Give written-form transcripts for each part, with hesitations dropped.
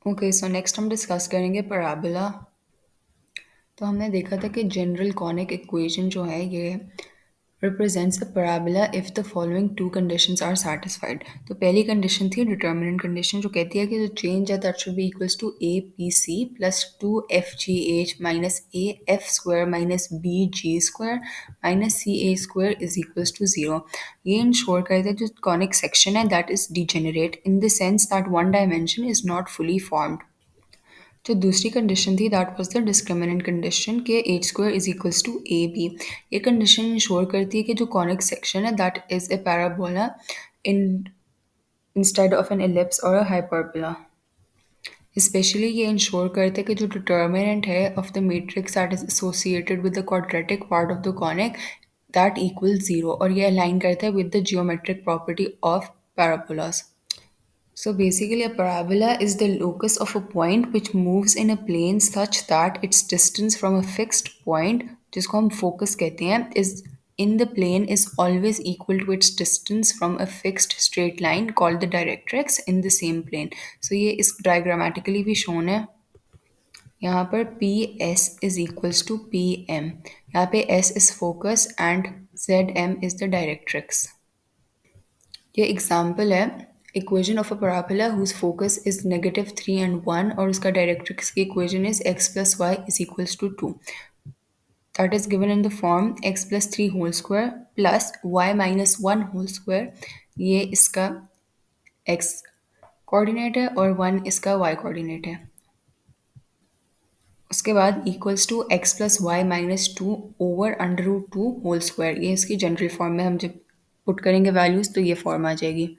Okay, so next हम discuss करेंगे parabola. तो हमने देखा था कि जनरल कॉनिक इक्वेशन जो है ये represents a parabola if the following two conditions are satisfied। तो पहली कंडीशन थी डिटर्मिनेंट कंडीशन जो कहती है कि जो चेंज है that should be equals to A P C plus two F G H minus A F square minus B G square minus C A square is equals to zero. ये ensure करता है जो conic section है that is degenerate in the sense that one dimension is not fully formed. जो दूसरी condition थी that was the discriminant condition के H square is equals to A B. ये कंडीशन इंश्योर करती है कि जो कॉनिक सेक्शन है that is a parabola in instead of an ellipse और अ हाइपरबोला। स्पेशली ये इंश्योर करते हैं कि जो डिटर्मिनेंट है of the matrix that is associated with the quadratic part of the conic that equal zero, और ये अलाइन करता है with the geometric property of parabolas. So basically, a parabola is the locus of a point which moves in a plane such that its distance from a fixed point, जिसको हम focus कहते हैं, is in the plane is always equal to its distance from a fixed straight line called the directrix in the same plane. So ये इस diagrammatically भी shown है। यहाँ पर P S is equals to P M. यहाँ पे S is focus and Z M is the directrix. ये example है equation of a parabola whose focus is -3 and 1 और उसका डायरेक्ट्रिक्स की equation is x plus y is equals to 2। That is given in the form x plus 3 whole square plus y minus 1 whole square. ये इसका x coordinate है और 1 इसका y coordinate है। उसके बाद equals to x plus y minus 2 over √2 whole square. ये इसकी जनरल फॉर्म में हम जब पुट करेंगे वैल्यूज़ तो ये फॉर्म आ जाएगी।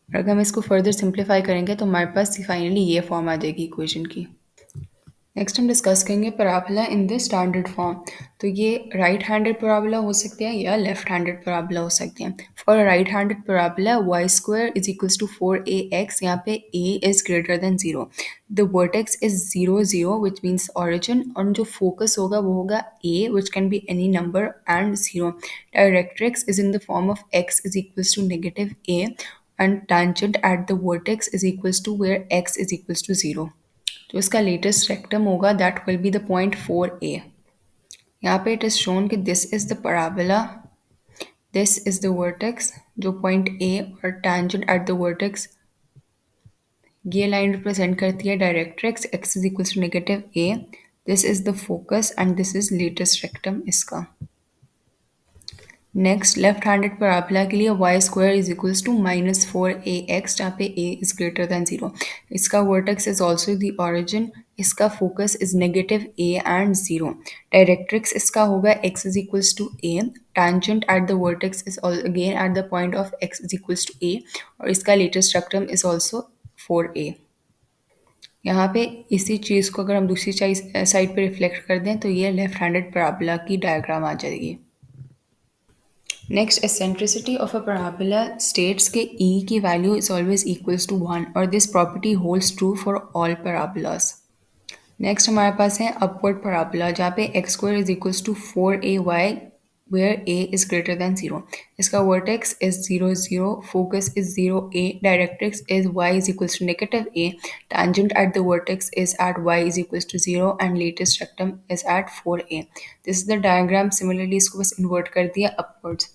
और अगर हम इसको फर्दर सिंप्लीफाई करेंगे तो हमारे पास फाइनली ये फॉर्म आ जाएगी इक्वेशन की। नेक्स्ट हम डिस्कस करेंगे parabola in the standard form. तो ये राइट हैंडेड पैराबोला हो सकते हैं या लेफ्ट हैंडेड पैराबोला हो सकते हैं। For right handed parabola y square is equals to 4ax, यहाँ पे a is greater than 0। The vertex is 0 0 which means origin, और जो फोकस होगा वो होगा a which can be any number and 0। Directrix is in the form of x is equals to -a and tangent at the vertex is equals to where x is equals to 0। तो इसका latus rectum होगा that will be the point 4a। यहाँ पे it is shown कि this is the parabola, this is the vertex जो point a और tangent at the vertex ये line represent करती है directrix x is equals to -a। This is the focus and this is latus rectum इसका। Next left handed parabola के लिए y square is equals to -4ax, जहाँ पे a is greater than 0। इसका vertex is also the origin, इसका focus is -a and 0। Directrix इसका होगा x is equals to a, tangent at the vertex is again at the point of x is equals to a, और इसका latus rectum is also 4a। यहाँ पे इसी चीज़ को अगर हम दूसरी साइड पे रिफ्लेक्ट कर दें तो ये लेफ्ट हैंडेड पैराबोला की डायग्राम आ जाएगी। Next eccentricity of a parabola states के e की value is always equals to 1 और this property holds true for all parabolas. Next हमारे पास है अपवर्ड पैराबोला जहाँ पे x square is equals to 4ay where a is greater than 0। इसका vertex is 0 0, focus is 0a, directrix is y is equals to -a, tangent at the vertex is at y is equals to 0 and latest rectum is at 4a। This is the diagram. Similarly इसको बस invert कर दिया upwards.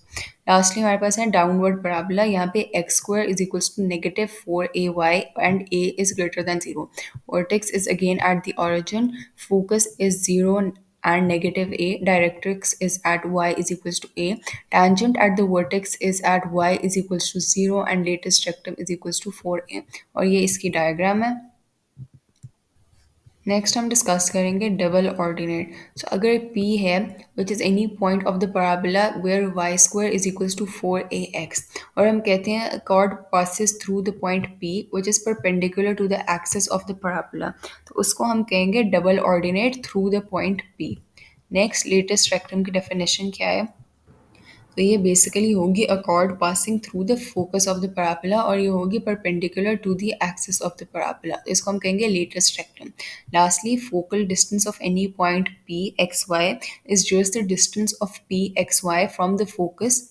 Lastly हमारे पास है downward parabola, यहाँ पे x square is equals to -4ay and a is greater than 0। Vertex is again at the origin, focus is 0 and -a, directrix is at y is equals to a, tangent at the vertex is at y is equals to 0 and latest rectum is equals to 4a, और ये इसकी diagram है। Next हम discuss करेंगे double ordinate. सो अगर P है which is any point of the parabola where y square is equals to 4ax, और हम कहते हैं chord passes through the point P which is perpendicular to the axis of the parabola, तो उसको हम कहेंगे double ordinate through the point P। Next latus rectum की definition क्या है? तो ये बेसिकली होगी a chord passing through the focus of the parabola, और ये होगी perpendicular to the axis of the parabola, तो इसको हम कहेंगे latus rectum. Lastly focal distance of any point p x y is just the distance of p x y from the focus